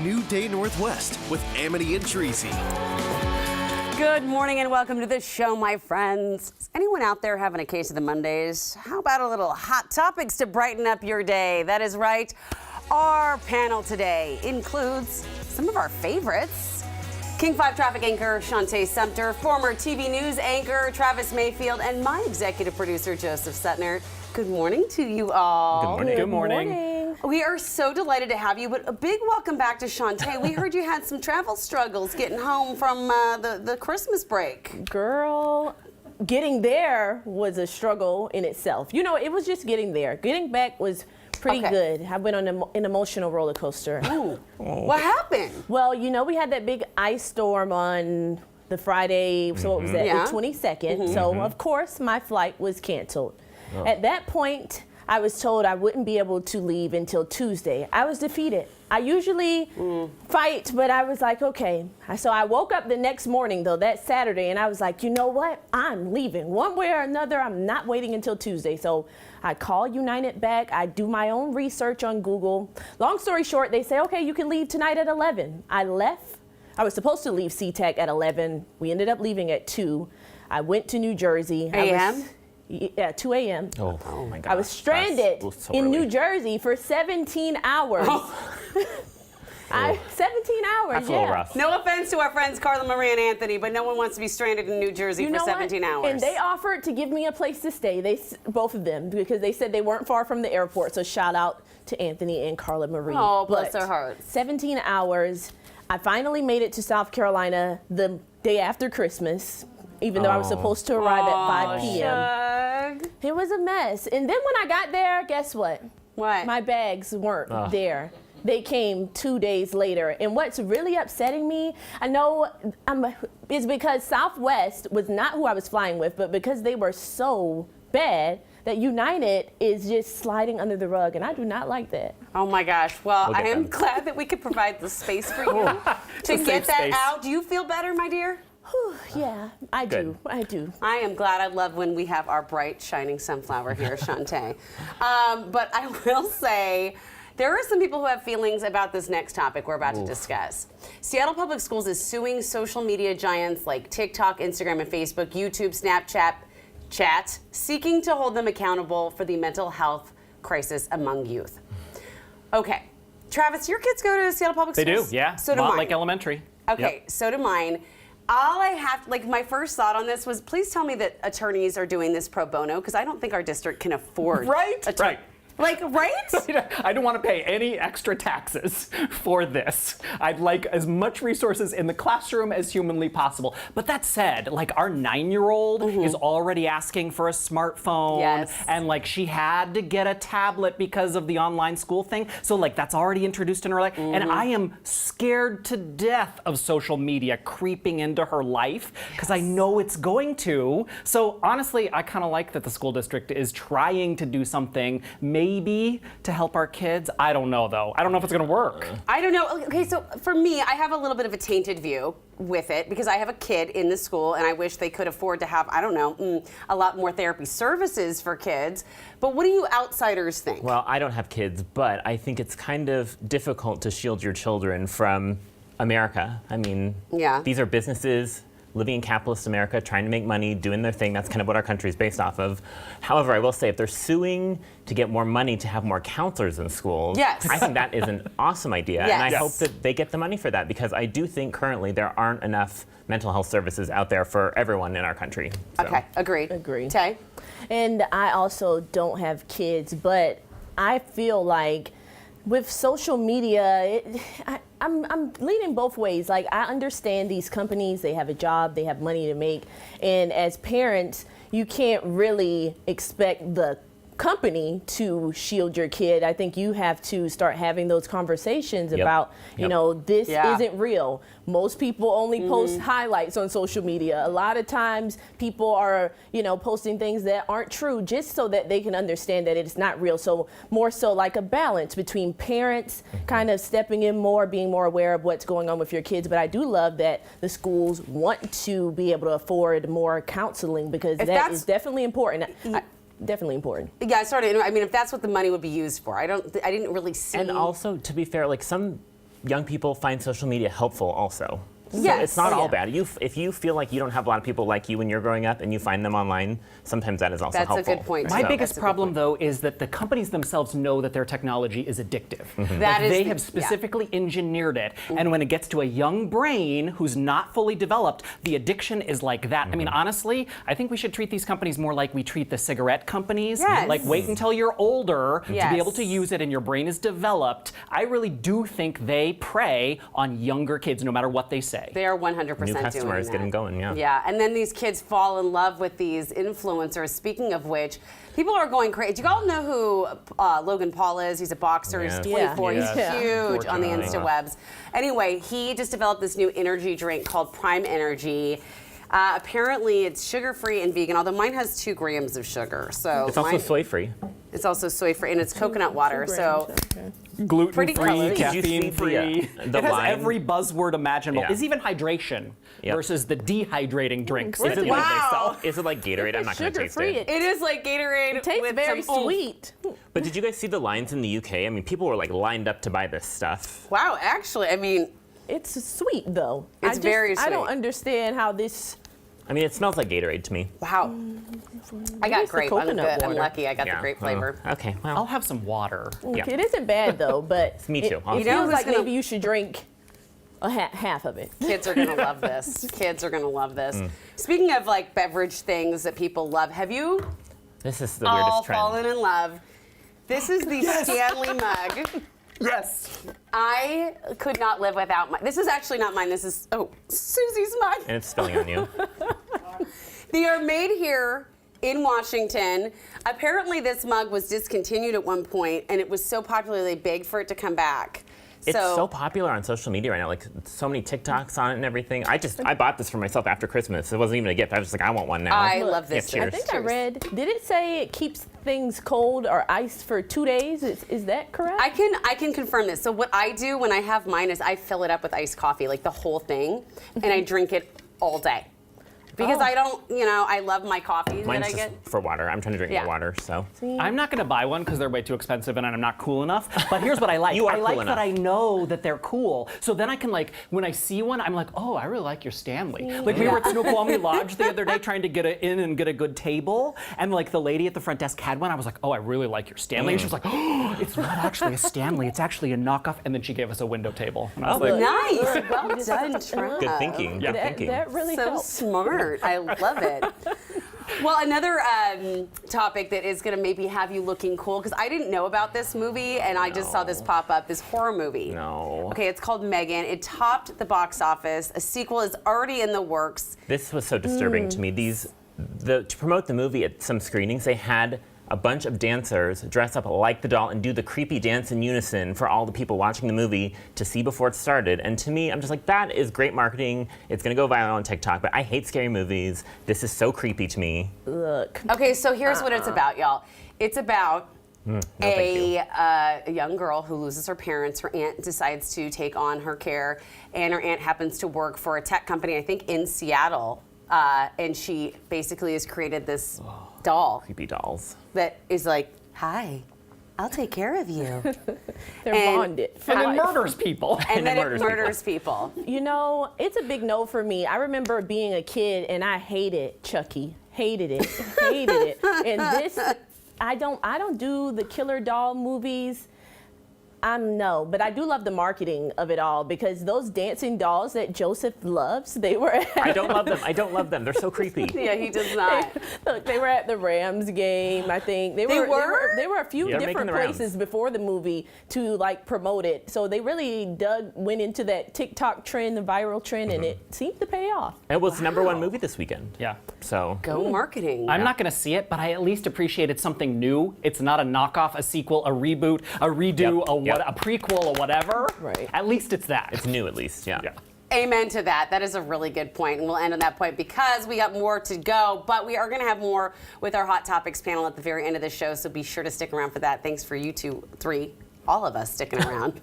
new day Northwest with Amity and Tracy. Good morning and welcome to the show, my friends. Is anyone out there having a case of the Mondays? How about a little hot topics to brighten up your day? That is right. Our panel today includes some of our favorites. King 5 traffic anchor Shante Sumpter, former TV news anchor Travis Mayfield, and my executive producer Joseph Suttner. Good morning to you all. Good morning. Good morning. We are so delighted to have you, but a big welcome back to Shante. We heard you had some travel struggles getting home from the Christmas break. Girl, getting there was a struggle in itself. You know, it was just getting there. Getting back was pretty good. I went on an emotional roller coaster. Ooh. What happened? Well, you know, we had that big ice storm on the Friday, so what was that, the 22nd. So, of course, my flight was canceled. At that point, I was told I wouldn't be able to leave until Tuesday. I was defeated. I usually fight, but I was like, okay. So I woke up the next morning, though, that Saturday, and I was like, you know what? I'm leaving. One way or another, I'm not waiting until Tuesday. So I call United back. I do my own research on Google. Long story short, they say, okay, you can leave tonight at 11. I left. I was supposed to leave SeaTac at 11. We ended up leaving at 2. I went to New Jersey. A.M.? Yeah, 2 a.m. Oh my God. I was stranded in New Jersey for 17 hours. 17 hours, That's a little rough. No offense to our friends Carla, Marie, and Anthony, but no one wants to be stranded in New Jersey for 17 hours. And they offered to give me a place to stay, both of them, because they said they weren't far from the airport. So shout out to Anthony and Carla Marie. Oh, bless their hearts. 17 hours. I finally made it to South Carolina the day after Christmas, even though I was supposed to arrive at 5 p.m. It was a mess. And then when I got there, guess what? What? My bags weren't there. They came 2 days later. And what's really upsetting me, I know, is because Southwest was not who I was flying with, but because they were so bad that United is just sliding under the rug, and I do not like that. Oh my gosh. Well, I am glad that we could provide the space for you to get that out. Do you feel better, my dear? Yeah, I do. I do. I am glad. I love when we have our bright, shining sunflower here, Shante. But I will say, there are some people who have feelings about this next topic we're about to discuss. Seattle Public Schools is suing social media giants like TikTok, Instagram, and Facebook, YouTube, Snapchat, seeking to hold them accountable for the mental health crisis among youth. Okay. Travis, your kids go to Seattle Public Schools? They do, yeah. So do mine. Montlake Elementary. Okay, so do mine. All I have, my first thought on this was, please tell me that attorneys are doing this pro bono, because I don't think our district can afford. Right? Right. Right? I don't want to pay any extra taxes for this. I'd like as much resources in the classroom as humanly possible. But that said, our 9-year-old is already asking for a smartphone. Yes. And she had to get a tablet because of the online school thing. So that's already introduced in her life. And I am scared to death of social media creeping into her life because I know it's going to. So honestly, I kind of like that the school district is trying to do something, maybe to help our kids. I don't know, though. I don't know if it's going to work. I don't know. Okay, so for me, I have a little bit of a tainted view with it because I have a kid in the school and I wish they could afford to have, I don't know, a lot more therapy services for kids. But what do you outsiders think? Well, I don't have kids, but I think it's kind of difficult to shield your children from America. I mean, these are businesses living in capitalist America, trying to make money, doing their thing. That's kind of what our country is based off of. However, I will say, if they're suing to get more money to have more counselors in schools, I think that is an awesome idea. And I hope that they get the money for that, because I do think currently there aren't enough mental health services out there for everyone in our country. So. Okay, agreed. Tay? And I also don't have kids, but I feel like with social media, I'm leaning both ways. I understand these companies, they have a job, they have money to make. And as parents, you can't really expect the company to shield your kid. I think you have to start having those conversations about, you know, this isn't real. Most people only post highlights on social media. A lot of times people are, you know, posting things that aren't true just so that they can understand that it's not real. So more so like a balance between parents kind of stepping in more, being more aware of what's going on with your kids. But I do love that the schools want to be able to afford more counseling, because that is definitely important. Definitely important. Yeah, I mean, if that's what the money would be used for, I didn't really see. And also, to be fair, like some young people find social media helpful also. So Yes. it's not all bad. If you feel like you don't have a lot of people like you when you're growing up and you find them online, sometimes that is also That's helpful. a good point. My So- biggest That's a good problem, point. though, is that the companies themselves know that their technology is addictive. That is They the- have specifically engineered it, and when it gets to a young brain who's not fully developed, the addiction is like that. I mean, honestly, I think we should treat these companies more like we treat the cigarette companies. Yes. Like, wait until you're older to Yes. be able to use it and your brain is developed. I really do think they prey on younger kids, no matter what they say. They are 100% New doing customers, that. get them going, yeah. Yeah, and then these kids fall in love with these influencers. Speaking of which, people are going crazy. Do you all know who Logan Paul is? He's a boxer. He's Yes. 24. Yeah. He's Yes. huge on the Unfortunately. Instawebs. Anyway, he just developed this new energy drink called Prime Energy. Apparently, it's sugar-free and vegan, although mine has 2 grams of sugar. So It's also mine- soy-free. It's also soy-free, and it's coconut water. So Pretty Gluten-free, colors. Did you see caffeine-free. the It has line? every buzzword imaginable. Yeah. It's even hydration Yep. versus the dehydrating drinks that Is it they like, Wow. is it like Gatorade? I'm not going to taste Sugar-free. it. it is like Gatorade. It tastes with very some oomph. sweet. But did you guys see the lines in the UK? I mean, people were like lined up to buy this stuff. Wow, actually, I mean, It's sweet though. It's very I don't sweet. understand how this. I mean, it smells like Gatorade to me. wow. I got It's the grape. I'm coconut good. I'm water. lucky. I got the Yeah. grape flavor. Oh, okay. Well, I'll have some water. Yeah. It isn't bad though, but Me too. It, I'll- it You know feels who's like gonna- maybe you should drink half of it. Kids are gonna love this. Kids are gonna love this. Speaking of like beverage things that people love, have you this is the all weirdest trend. fallen in love? This is the Stanley mug. Yes. I could not live without mine. This is actually not mine. This is Susie's mug. And it's spilling on you. They are made here in Washington. Apparently, this mug was discontinued at one point, and it was so popular they begged for it to come back. It's so popular on social media right now. Like so many TikToks on it and everything. I bought this for myself after Christmas. It wasn't even a gift. I was just like, I want one now. I love this. Yeah, I cheers. think I read. Did it say it keeps things cold or iced for 2 days? Is that correct? I can confirm this. So what I do when I have mine is I fill it up with iced coffee, like the whole thing, and I drink it all day. Because Oh. I don't, I love my coffee Mine's that I just get. for water. I'm trying to drink Yeah. more water, so. I'm not going to buy one because they're way too expensive and I'm not cool enough. But here's what I like. You are I like cool that enough. I know that they're cool. So then I can when I see one, I'm like, oh, I really like your Stanley. Like we were at Snoqualmie Lodge the other day trying to get in and get a good table. And like the lady at the front desk had one. I was like, oh, I really like your Stanley. And she was like, oh, it's not actually a Stanley. It's actually a knockoff. And then she gave us a window table. And I was like, Nice. Well done, Trav. Good thinking. Good thinking. that really So helps. smart. I love it. Well, another topic that is going to maybe have you looking cool, because I didn't know about this movie, and I just saw this pop up, this horror movie. No. Okay, it's called Megan. It topped the box office. A sequel is already in the works. This was so disturbing to me. To promote the movie at some screenings, they had a bunch of dancers dress up like the doll and do the creepy dance in unison for all the people watching the movie to see before it started. And to me, I'm just like, that is great marketing. It's gonna go viral on TikTok, but I hate scary movies. This is so creepy to me. Look. Okay, so here's what it's about, y'all. It's about thank you. a young girl who loses her parents. Her aunt decides to take on her care, and her aunt happens to work for a tech company, I think in Seattle. And she basically has created this doll Creepy dolls. that is like, hi, I'll take care of you. They're And- bonded. for and then life. murders people. And then it it murders people. You know, it's a big no for me. I remember being a kid and I hated Chucky. Hated it. Hated it. And this, I don't do the killer doll movies. No, but I do love the marketing of it all because those dancing dolls that Joseph loves, they were I don't love them. I don't love them. They're so creepy. Yeah, he does not. Look, they were at the Rams game, I think. They were? were a few Yeah, making different the rounds. places before the movie to promote it. So they really went into that TikTok trend, the viral trend, and it seemed to pay off. It was the #1 movie this weekend. Yeah. So. Go marketing. I'm not going to see it, but I at least appreciated something new. It's not a knockoff, a sequel, a reboot, a redo, Yep. a prequel, or whatever. Right. At least it's that. It's new at least, yeah. Yeah. Amen to that. That is a really good point. And we'll end on that point because we got more to go. But we are going to have more with our Hot Topics panel at the very end of the show. So be sure to stick around for that. Thanks for you two, three, all of us sticking around.